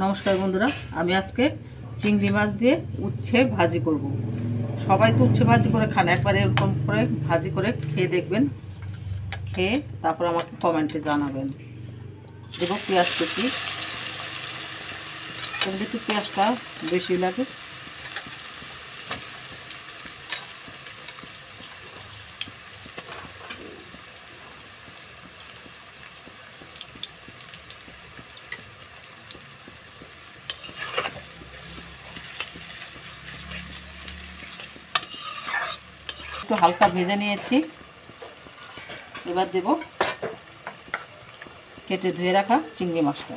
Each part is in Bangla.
নমস্কার বন্ধুরা, আমি আজকে চিংড়ি মাছ দিয়ে উচ্ছে ভাজি করব। সবাই তো উচ্ছে ভাজি করে খান, একবার এরকম করে ভাজি করে খেয়ে দেখবেন, খেয়ে তারপর আমাকে কমেন্টে জানাবেন। দেবো পেঁয়াজ কুচি, একটু পেঁয়াজটা বেশি লাগে। একটু হালকা ভেজে নিয়েছি, এবার দেব কেটে ধুয়ে রাখা চিংড়ি মাছটা।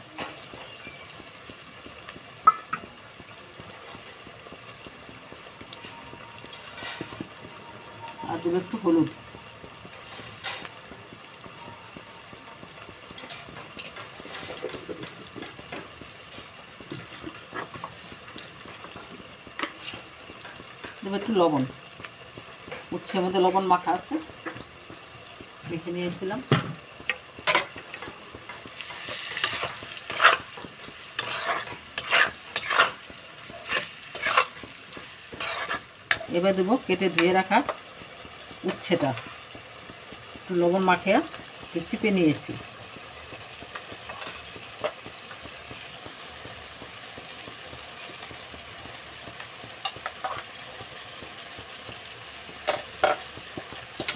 আর দেবো একটু হলুদ। দেবো একটু লবণ, উচ্ছের মধ্যে লবণ মাখা আছে, মেখে নিয়েছিলাম। এবার দেবো কেটে ধুয়ে রাখা উচ্ছেটা, একটু লবণ মাখিয়ে চিপে নিয়েছি।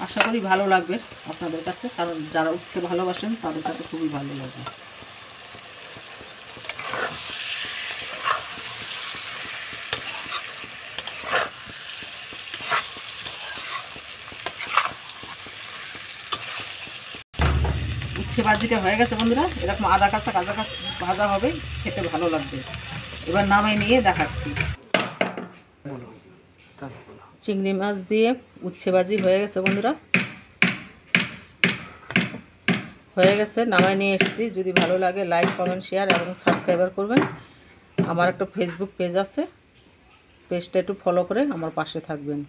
আশা করি ভালো লাগবে আপনাদের কাছে, কারণ যারা উচ্ছে ভালোবাসেন তাদের কাছে খুবই ভালো লাগবে। উচ্ছে ভাজিটা হয়ে গেছে বন্ধুরা, এরকম আদা কাঁচা ভাজা হবে, খেতে ভালো লাগবে। এবার নামাই নিয়ে দেখাচ্ছি। চিংড়ি মাছ দিয়ে উচ্ছে ভাজি হয়ে গেছে বন্ধুরা, হয়ে গেছে, নামাই নিয়ে এসেছি। যদি ভালো লাগে লাইক, কমেন্ট, শেয়ার এবং সাবস্ক্রাইবার করবেন। আমার একটা ফেসবুক পেজ আছে, পেজটা একটু ফলো করে আমার পাশে থাকবেন।